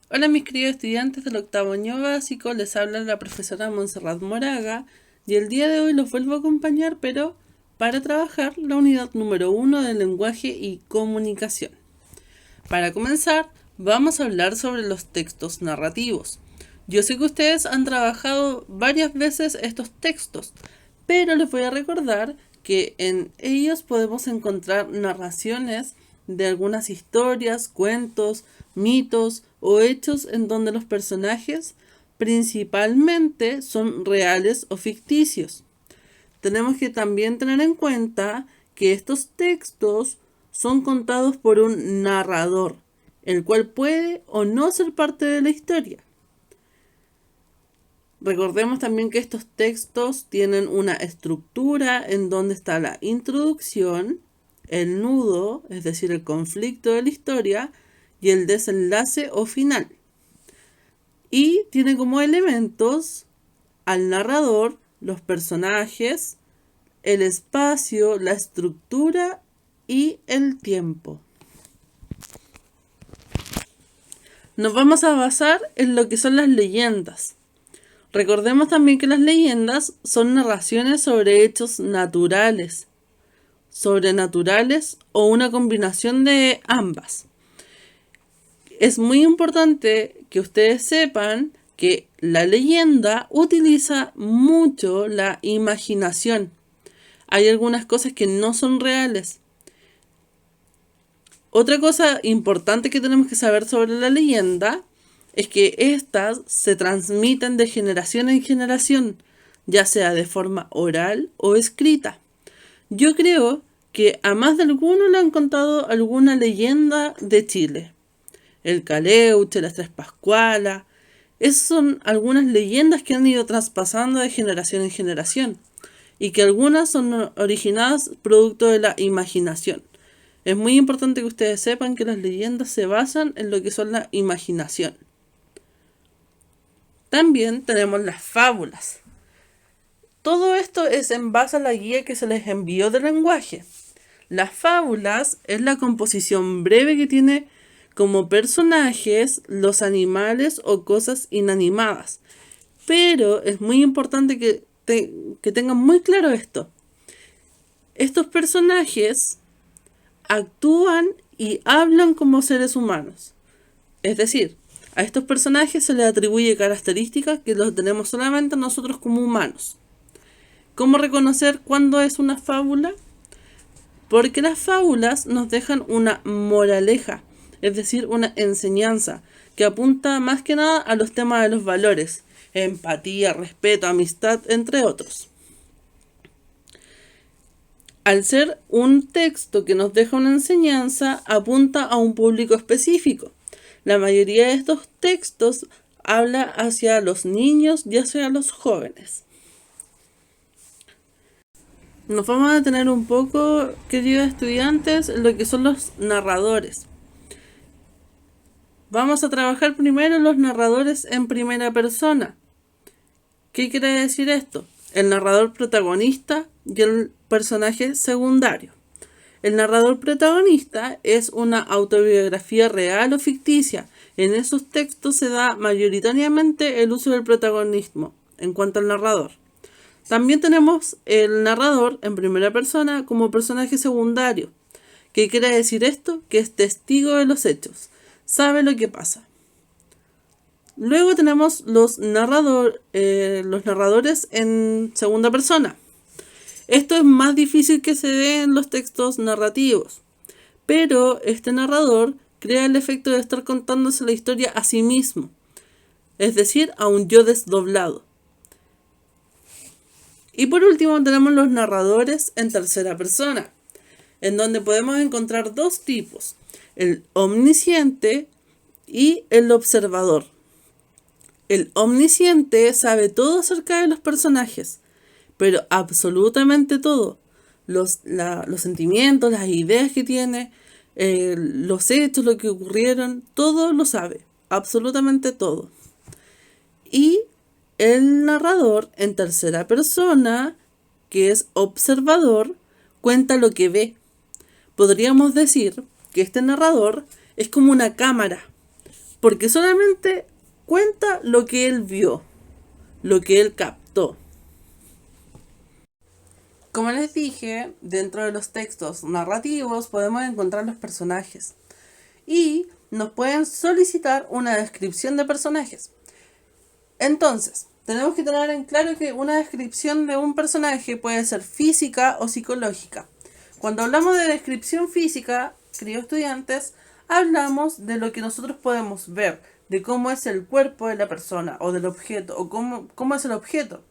Hola mis queridos estudiantes del octavo año básico, les habla la profesora Montserrat Moraga y el día de hoy los vuelvo a acompañar, pero para trabajar la unidad número 1 de lenguaje y comunicación. Para comenzar, vamos a hablar sobre los textos narrativos. Yo sé que ustedes han trabajado varias veces estos textos, pero les voy a recordar que en ellos podemos encontrar narraciones de algunas historias, cuentos, mitos o hechos en donde los personajes principalmente son reales o ficticios. Tenemos que también tener en cuenta que estos textos son contados por un narrador, el cual puede o no ser parte de la historia. Recordemos también que estos textos tienen una estructura en donde está la introducción, el nudo, es decir, el conflicto de la historia, y el desenlace o final. Y tiene como elementos al narrador, los personajes, el espacio, la estructura y el tiempo. Nos vamos a basar en lo que son las leyendas. Recordemos también que las leyendas son narraciones sobre hechos naturales, sobrenaturales o una combinación de ambas. Es muy importante que ustedes sepan que la leyenda utiliza mucho la imaginación. Hay algunas cosas que no son reales. Otra cosa importante que tenemos que saber sobre la leyenda es que éstas se transmiten de generación en generación, ya sea de forma oral o escrita. Yo creo que a más de alguno le han contado alguna leyenda de Chile. El Caleuche, las Tres Pascualas. Esas son algunas leyendas que han ido traspasando de generación en generación y que algunas son originadas producto de la imaginación. Es muy importante que ustedes sepan que las leyendas se basan en lo que son la imaginación. También tenemos las fábulas. Todo esto es en base a la guía que se les envió de lenguaje. Las fábulas es la composición breve que tiene como personajes los animales o cosas inanimadas. Pero es muy importante que tengan muy claro esto. Estos personajes actúan y hablan como seres humanos. Es decir, a estos personajes se les atribuye características que los tenemos solamente nosotros como humanos. ¿Cómo reconocer cuándo es una fábula? Porque las fábulas nos dejan una moraleja, es decir, una enseñanza, que apunta más que nada a los temas de los valores, empatía, respeto, amistad, entre otros. Al ser un texto que nos deja una enseñanza, apunta a un público específico. La mayoría de estos textos habla hacia los niños y hacia los jóvenes. Nos vamos a detener un poco, queridos estudiantes, en lo que son los narradores. Vamos a trabajar primero los narradores en primera persona. ¿Qué quiere decir esto? El narrador protagonista y el personaje secundario. El narrador protagonista es una autobiografía real o ficticia. En esos textos se da mayoritariamente el uso del protagonismo en cuanto al narrador. También tenemos el narrador en primera persona como personaje secundario. ¿Qué quiere decir esto? Que es testigo de los hechos, sabe lo que pasa. Luego tenemos los narradores en segunda persona. Esto es más difícil que se dé en los textos narrativos, pero este narrador crea el efecto de estar contándose la historia a sí mismo, es decir, a un yo desdoblado. Y por último tenemos los narradores en tercera persona, en donde podemos encontrar dos tipos, el omnisciente y el observador. El omnisciente sabe todo acerca de los personajes, pero absolutamente todo. Los sentimientos, las ideas que tiene, los hechos, lo que ocurrieron, todo lo sabe, absolutamente todo. Y el narrador en tercera persona, que es observador, cuenta lo que ve. Podríamos decir que este narrador es como una cámara. porque solamente cuenta lo que él vio, lo que él captó. Como les dije, dentro de los textos narrativos podemos encontrar los personajes y nos pueden solicitar una descripción de personajes. Entonces, tenemos que tener en claro que una descripción de un personaje puede ser física o psicológica. Cuando hablamos de descripción física, queridos estudiantes, hablamos de lo que nosotros podemos ver, de cómo es el cuerpo de la persona o del objeto, o cómo es el objeto.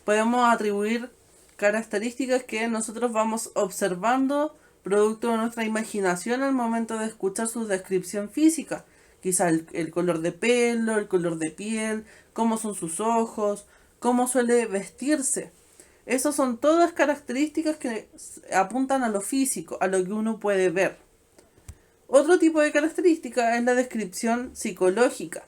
Podemos atribuir características que nosotros vamos observando producto de nuestra imaginación al momento de escuchar su descripción física. Quizá el color de pelo, el color de piel, cómo son sus ojos, cómo suele vestirse. Esas son todas características que apuntan a lo físico, a lo que uno puede ver. Otro tipo de característica es la descripción psicológica,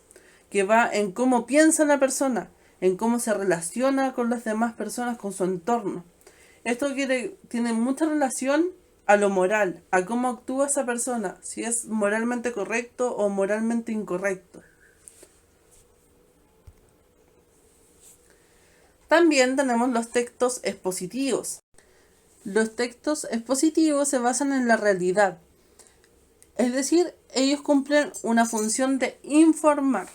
que va en cómo piensa la persona, en cómo se relaciona con las demás personas, con su entorno. Esto tiene mucha relación a lo moral, a cómo actúa esa persona, si es moralmente correcto o moralmente incorrecto. También tenemos los textos expositivos. Los textos expositivos se basan en la realidad, es decir, ellos cumplen una función de informar.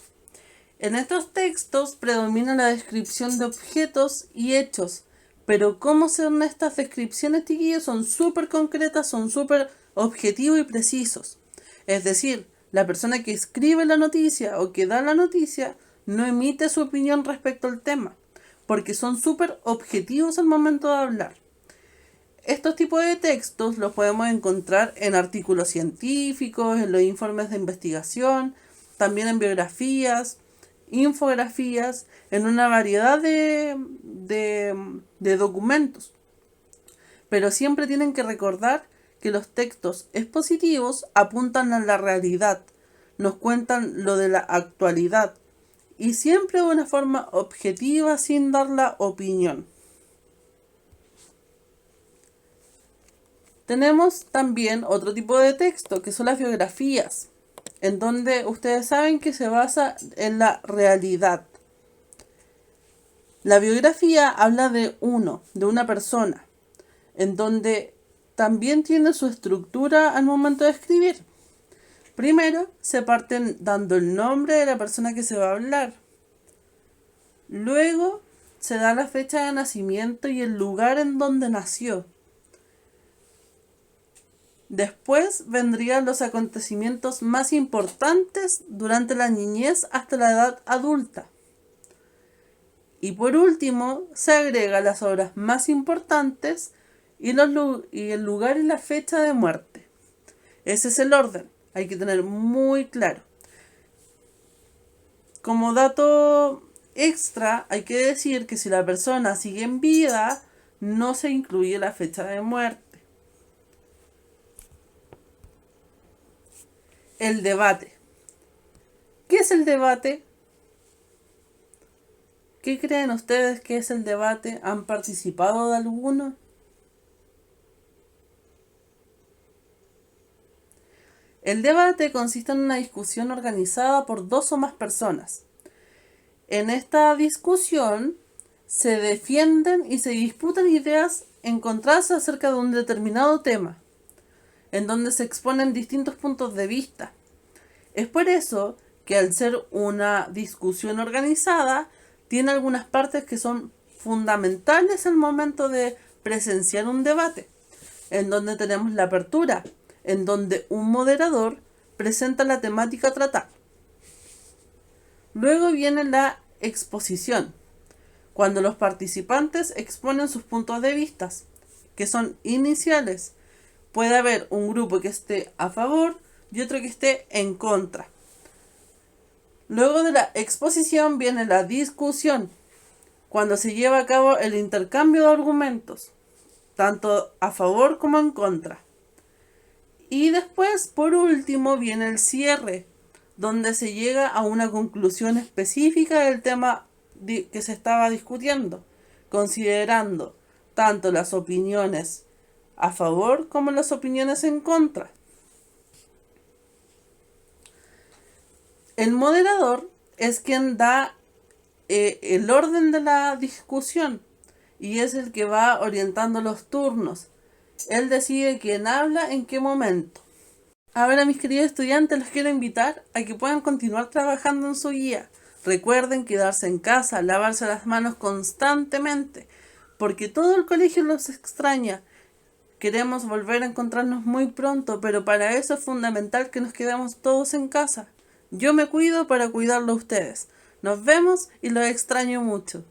En estos textos predomina la descripción de objetos y hechos, pero cómo son estas descripciones, chiquillos, son súper concretas, son súper objetivos y precisos. Es decir, la persona que escribe la noticia o que da la noticia no emite su opinión respecto al tema, porque son súper objetivos al momento de hablar. Estos tipos de textos los podemos encontrar en artículos científicos, en los informes de investigación, también en biografías, infografías, en una variedad de documentos. Pero siempre tienen que recordar que los textos expositivos apuntan a la realidad, nos cuentan lo de la actualidad y siempre de una forma objetiva sin dar la opinión. Tenemos también otro tipo de texto que son las biografías, en donde ustedes saben que se basa en la realidad. La biografía habla de una persona, en donde también tiene su estructura al momento de escribir. Primero se parten dando el nombre de la persona que se va a hablar. Luego se da la fecha de nacimiento y el lugar en donde nació. Después vendrían los acontecimientos más importantes durante la niñez hasta la edad adulta. Y por último, se agrega las obras más importantes y el lugar y la fecha de muerte. Ese es el orden, hay que tener muy claro. Como dato extra, hay que decir que si la persona sigue en vida, no se incluye la fecha de muerte. El debate. ¿Qué es el debate? ¿Qué creen ustedes que es el debate? ¿Han participado de alguno? El debate consiste en una discusión organizada por dos o más personas. En esta discusión se defienden y se disputan ideas encontradas acerca de un determinado tema, en donde se exponen distintos puntos de vista. Es por eso que al ser una discusión organizada, tiene algunas partes que son fundamentales al momento de presenciar un debate, en donde tenemos la apertura, en donde un moderador presenta la temática a tratar. Luego viene la exposición, cuando los participantes exponen sus puntos de vista, que son iniciales. Puede haber un grupo que esté a favor y otro que esté en contra. Luego de la exposición viene la discusión, cuando se lleva a cabo el intercambio de argumentos, tanto a favor como en contra. Y después, por último, viene el cierre, donde se llega a una conclusión específica del tema que se estaba discutiendo, considerando tanto las opiniones a favor como las opiniones en contra. El moderador es quien da el orden de la discusión y es el que va orientando los turnos. Él decide quién habla en qué momento. Ahora, mis queridos estudiantes, los quiero invitar a que puedan continuar trabajando en su guía. Recuerden quedarse en casa, lavarse las manos constantemente, porque todo el colegio los extraña. Queremos volver a encontrarnos muy pronto, pero para eso es fundamental que nos quedemos todos en casa. Yo me cuido para cuidarlo a ustedes. Nos vemos y los extraño mucho.